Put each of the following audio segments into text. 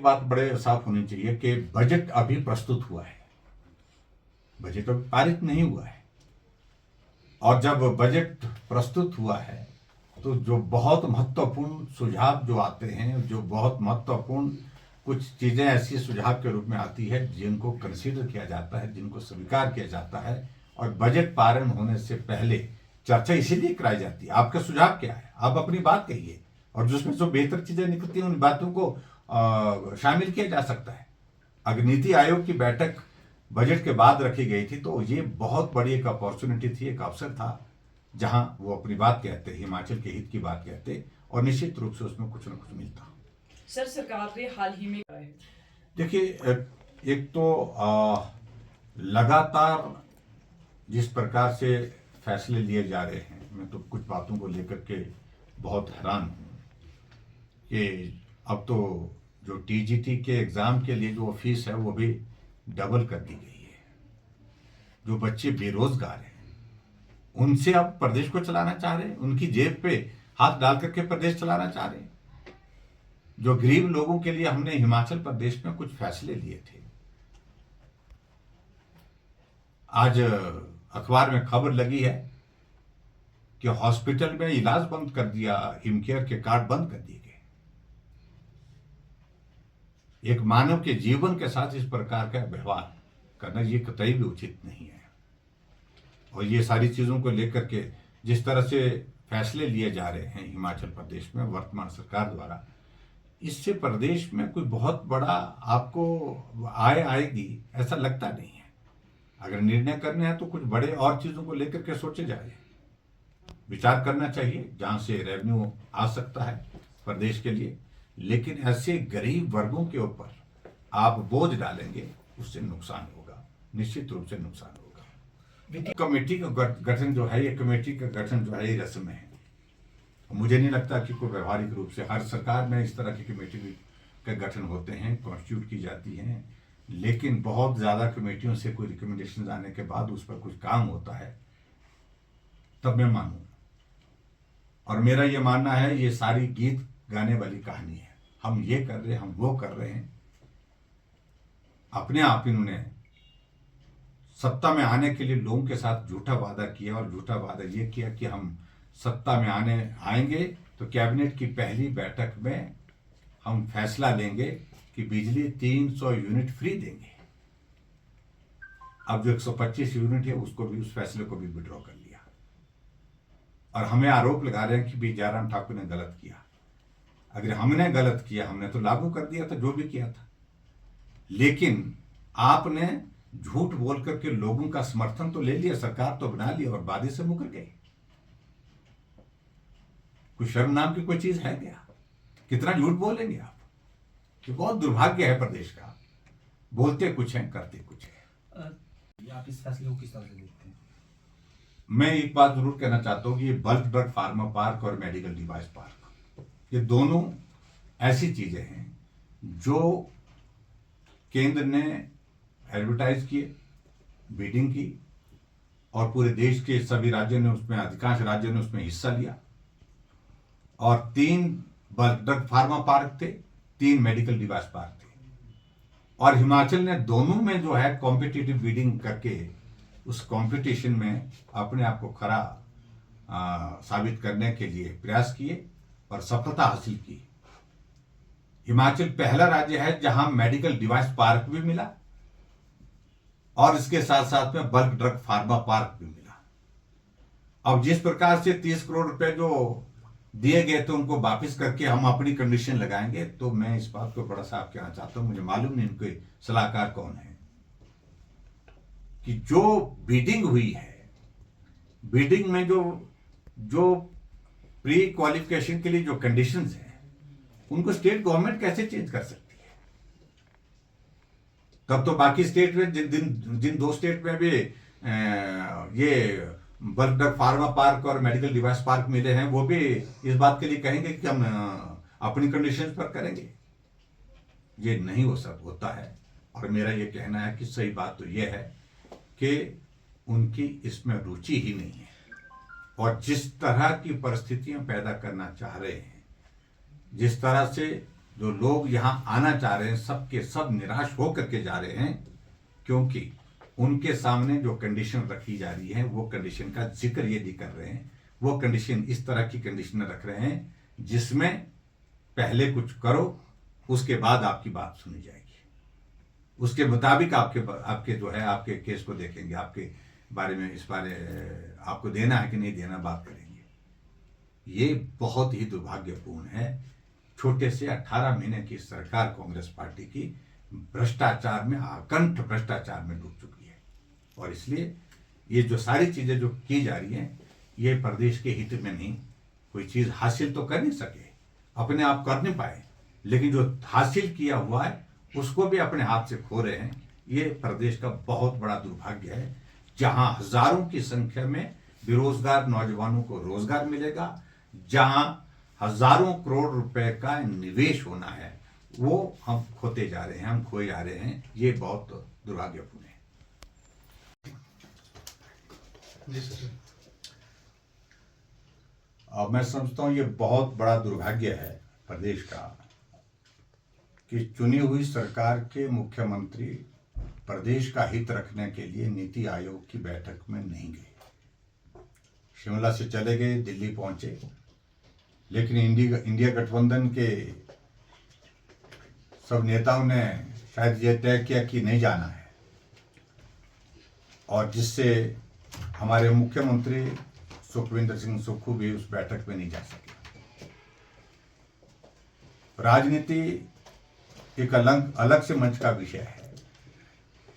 बात बड़े साफ होनी चाहिए कि बजट अभी प्रस्तुत हुआ है, बजट अभी पारित नहीं हुआ है। और जब बजट प्रस्तुत हुआ है तो जो बहुत महत्वपूर्ण सुझाव जो आते हैं, जो बहुत महत्वपूर्ण कुछ चीजें ऐसी सुझाव के रूप में आती है जिनको कंसीडर किया जाता है, जिनको स्वीकार किया जाता है, और बजट पारण होने से पहले चर्चा इसीलिए कराई जाती है। आपका सुझाव क्या है, आप अपनी बात कहिए, और जिसमें जो बेहतर चीजें निकलती हैं उन बातों को शामिल किया जा सकता है। अगर नीति आयोग की बैठक बजट के बाद रखी गई थी तो ये बहुत बड़ी एक अपॉर्चुनिटी थी, एक अवसर था जहां वो अपनी बात कहते, हिमाचल के हित की बात कहते, और निश्चित रूप से उसमें कुछ न कुछ मिलता। सर, सरकार ने हाल ही में देखिए, एक तो लगातार जिस प्रकार से फैसले लिए जा रहे हैं, मैं तो कुछ बातों को लेकर के बहुत हैरान हूं कि अब तो जो टीजीटी के एग्जाम के लिए जो फीस है वो भी डबल कर दी गई है। जो बच्चे बेरोजगार हैं उनसे अब प्रदेश को चलाना चाह रहे हैं, उनकी जेब पे हाथ डाल करके प्रदेश चलाना चाह रहे हैं। जो गरीब लोगों के लिए हमने हिमाचल प्रदेश में कुछ फैसले लिए थे, आज अखबार में खबर लगी है कि हॉस्पिटल में इलाज बंद कर दिया, हिमकेयर के कार्ड बंद कर दिए गए। एक मानव के जीवन के साथ इस प्रकार का व्यवहार करना ये कतई भी उचित नहीं है। और ये सारी चीजों को लेकर के जिस तरह से फैसले लिए जा रहे हैं हिमाचल प्रदेश में वर्तमान सरकार द्वारा, इससे प्रदेश में कोई बहुत बड़ा आपको आय आएगी ऐसा लगता नहीं है। अगर निर्णय करने हैं तो कुछ बड़े और चीजों को लेकर के सोचे जाए, विचार करना चाहिए जहां से रेवेन्यू आ सकता है प्रदेश के लिए। लेकिन ऐसे गरीब वर्गों के ऊपर आप बोझ डालेंगे, उससे नुकसान होगा, निश्चित रूप से नुकसान होगा। कमेटी का गठन जो है, ये कमेटी का गठन जो है ये रस्म है। मुझे नहीं लगता कि कोई व्यवहारिक रूप से हर सरकार में इस तरह की कमेटी के गठन होते हैं, कॉन्स्टिट्यूट की जाती हैं। लेकिन बहुत ज्यादा कमेटियों से कोई रिकमेंडेशन आने के बाद उस पर कुछ काम होता है तब मैं मानूंगा। और मेरा ये मानना है ये सारी गीत गाने वाली कहानी है, हम ये कर रहे हैं, हम वो कर रहे हैं। अपने आप इन्होंने सत्ता में आने के लिए लोगों के साथ झूठा वादा किया, और झूठा वादा ये किया कि हम सत्ता में आएंगे तो कैबिनेट की पहली बैठक में हम फैसला लेंगे कि बिजली 300 यूनिट फ्री देंगे। अब जो 125 यूनिट है उसको भी, उस फैसले को भी विड्रॉ कर लिया, और हमें आरोप लगा रहे हैं कि बी जयराम ठाकुर ने गलत किया। अगर हमने गलत किया, हमने तो लागू कर दिया था जो भी किया था, लेकिन आपने झूठ बोल करके लोगों का समर्थन तो ले लिया, सरकार तो बना लिया और वादे से मुकर गए। कोई शर्म नाम की कोई चीज है क्या? कितना झूठ बोलेंगे आप? कि बहुत दुर्भाग्य है प्रदेश का, बोलते कुछ है करते कुछ है। आप इस फैसले को किस तरह से देखते हैं? मैं एक बात जरूर कहना चाहता हूं कि ये बल्क ड्रग फार्मा पार्क और मेडिकल डिवाइस पार्क, ये दोनों ऐसी चीजें हैं जो केंद्र ने एडवर्टाइज किए, बिडिंग की, और पूरे देश के सभी राज्यों ने उसमें, अधिकांश राज्यों ने उसमें हिस्सा लिया। और 3 बल्क ड्रग फार्मा पार्क थे, 3 मेडिकल डिवाइस पार्क थे, और हिमाचल ने दोनों में जो है कॉम्पिटिटिव बिडिंग करके उस कंपटीशन में अपने आप को खरा साबित करने के लिए प्रयास किए और सफलता हासिल की। हिमाचल पहला राज्य है जहां मेडिकल डिवाइस पार्क भी मिला और इसके साथ साथ में बल्क ड्रग फार्मा पार्क भी मिला। अब जिस प्रकार से 30 करोड़ रुपए जो दिए गए थे उनको वापस करके हम अपनी कंडीशन लगाएंगे, तो मैं इस बात को बड़ा साफ कहना चाहता हूं, मुझे मालूम नहीं इनके सलाहकार कौन है, कि जो बिडिंग हुई है, बिडिंग में जो प्री क्वालिफिकेशन के लिए जो कंडीशंस हैं उनको स्टेट गवर्नमेंट कैसे चेंज कर सकती है? तब तो बाकी स्टेट में जिन 2 स्टेट में भी ये बल्क ड्रग फार्मा पार्क और मेडिकल डिवाइस पार्क मिले हैं, वो भी इस बात के लिए कहेंगे कि हम अपनी कंडीशंस पर करेंगे। ये नहीं हो सब होता है। और मेरा ये कहना है कि सही बात तो ये है कि उनकी इसमें रुचि ही नहीं है, और जिस तरह की परिस्थितियां पैदा करना चाह रहे हैं, जिस तरह से जो लोग यहाँ आना चाह रहे हैं सबके सब निराश हो करके जा रहे हैं, क्योंकि उनके सामने जो कंडीशन रखी जा रही है वो कंडीशन का जिक्र ये नहीं कर रहे हैं। वो कंडीशन इस तरह की कंडीशन रख रहे हैं जिसमें पहले कुछ करो, उसके बाद आपकी बात सुनी जाएगी, उसके मुताबिक आपके जो है आपके केस को देखेंगे, आपके बारे में इस बारे आपको देना है कि नहीं देना बात करेंगे। ये बहुत ही दुर्भाग्यपूर्ण है। छोटे से 18 महीने की सरकार कांग्रेस पार्टी की भ्रष्टाचार में, आकंठ भ्रष्टाचार में डूब चुकी है, और इसलिए ये जो सारी चीजें जो की जा रही हैं ये प्रदेश के हित में नहीं। कोई चीज हासिल तो कर नहीं सके, अपने आप कर नहीं पाए, लेकिन जो हासिल किया हुआ है उसको भी अपने हाथ से खो रहे हैं। ये प्रदेश का बहुत बड़ा दुर्भाग्य है, जहां हजारों की संख्या में बेरोजगार नौजवानों को रोजगार मिलेगा, जहां हजारों करोड़ रुपए का निवेश होना है वो हम खोते जा रहे हैं, हम खोए जा रहे हैं। ये बहुत दुर्भाग्यपूर्ण है। जी सर। अब मैं समझता हूँ ये बहुत बड़ा दुर्भाग्य है प्रदेश का कि चुनी हुई सरकार के मुख्यमंत्री प्रदेश का हित रखने के लिए नीति आयोग की बैठक में नहीं गए। शिमला से चले गए, दिल्ली पहुंचे, लेकिन इंडिया गठबंधन के सब नेताओं ने शायद ये तय किया कि नहीं जाना है, और जिससे हमारे मुख्यमंत्री सुखविंदर सिंह सुक्खू भी उस बैठक में नहीं जा सके। राजनीति एक अलग से मंच का विषय है,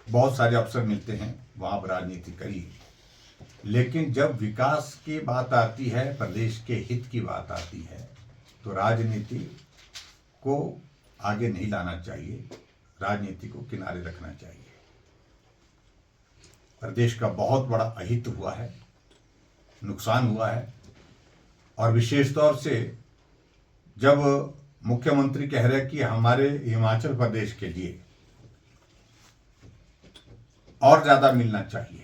बहुत सारे अवसर मिलते हैं वहां पर राजनीति करिए, लेकिन जब विकास की बात आती है, प्रदेश के हित की बात आती है, तो राजनीति को आगे नहीं लाना चाहिए, राजनीति को किनारे रखना चाहिए। प्रदेश का बहुत बड़ा अहित हुआ है, नुकसान हुआ है, और विशेष तौर से जब मुख्यमंत्री कह रहे हैं कि हमारे हिमाचल प्रदेश के लिए और ज्यादा मिलना चाहिए,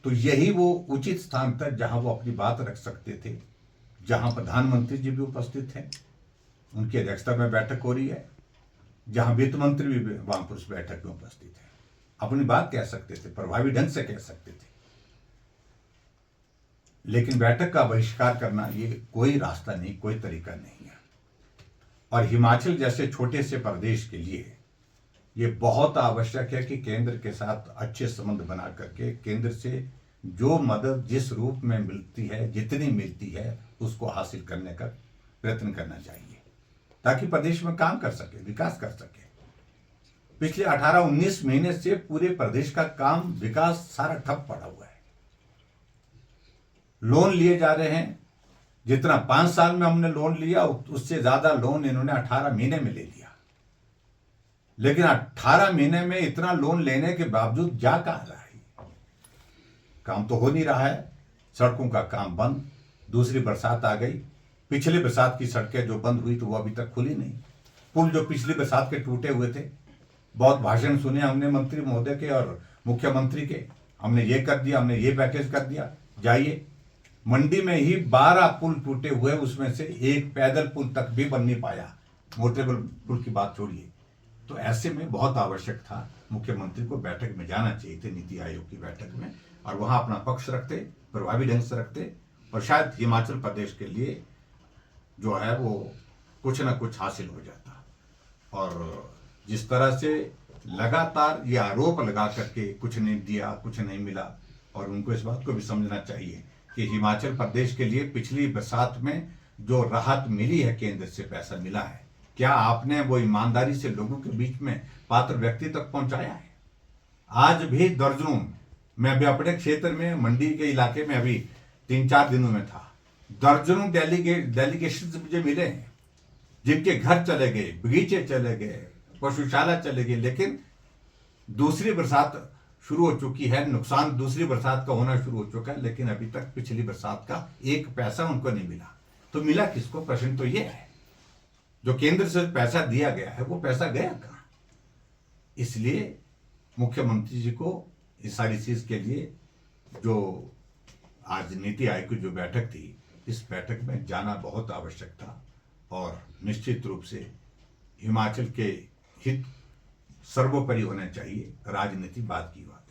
तो यही वो उचित स्थान था जहां वो अपनी बात रख सकते थे, जहां प्रधानमंत्री जी भी उपस्थित हैं, उनकी अध्यक्षता में बैठक हो रही है, जहां वित्त मंत्री भी वहां पर उस बैठक में उपस्थित है, अपनी बात कह सकते थे, प्रभावी ढंग से कह सकते थे। लेकिन बैठक का बहिष्कार करना ये कोई रास्ता नहीं, कोई तरीका नहीं है। और हिमाचल जैसे छोटे से प्रदेश के लिए ये बहुत आवश्यक है कि केंद्र के साथ अच्छे संबंध बना करके केंद्र से जो मदद जिस रूप में मिलती है, जितनी मिलती है, उसको हासिल करने का प्रयत्न करना चाहिए, ताकि प्रदेश में काम कर सके, विकास कर सके। पिछले 18-19 महीने से पूरे प्रदेश का काम, विकास सारा ठप पड़ा हुआ है। लोन लिए जा रहे हैं, जितना 5 साल में हमने लोन लिया उससे ज्यादा लोन इन्होंने 18 महीने में ले लिया। लेकिन 18 महीने में इतना लोन लेने के बावजूद जा कहां रहा है? काम तो हो नहीं रहा है। सड़कों का काम बंद, दूसरी बरसात आ गई, पिछली बरसात की सड़कें जो बंद हुई तो वो अभी तक खुली नहीं। पुल जो पिछली बरसात के टूटे हुए थे, बहुत भाषण सुने हमने मंत्री महोदय के और मुख्यमंत्री के, हमने ये कर दिया, हमने ये पैकेज कर दिया। जाइए, मंडी में ही 12 पुल टूटे हुए, उसमें से एक पैदल पुल तक भी बन नहीं पाया, मोटरेबल पुल की बात छोड़िए। तो ऐसे में बहुत आवश्यक था मुख्यमंत्री को बैठक में जाना चाहिए थे, नीति आयोग की बैठक में, और वहां अपना पक्ष रखते, प्रभावी ढंग से रखते, और शायद हिमाचल प्रदेश के लिए जो है वो कुछ ना कुछ हासिल हो जाता। और जिस तरह से लगातार ये आरोप लगा करके कुछ नहीं दिया, कुछ नहीं मिला, और उनको इस बात को भी समझना चाहिए कि हिमाचल प्रदेश के लिए पिछली बरसात में जो राहत मिली है, केंद्र से पैसा मिला है, क्या आपने वो ईमानदारी से लोगों के बीच में पात्र व्यक्ति तक पहुंचाया है? आज भी दर्जनों, मैं अभी अपने क्षेत्र में मंडी के इलाके में अभी 3-4 दिनों में था, दर्जनों डेलीगेशन मुझे मिले हैं, जिनके घर चले गए, बगीचे चले गए, पशुशाला चले गए, लेकिन दूसरी बरसात शुरू हो चुकी है, नुकसान दूसरी बरसात का होना शुरू हो चुका है, लेकिन अभी तक पिछली बरसात का एक पैसा उनको नहीं मिला। तो मिला किसको? प्रश्न तो ये है, जो केंद्र से पैसा दिया गया है वो पैसा गया कहां? इसलिए मुख्यमंत्री जी को इस सारी चीज के लिए जो आज नीति आयोग की जो बैठक थी, इस बैठक में जाना बहुत आवश्यक था, और निश्चित रूप से हिमाचल के हित सर्वोपरि होना चाहिए, राजनीति बाद की बात।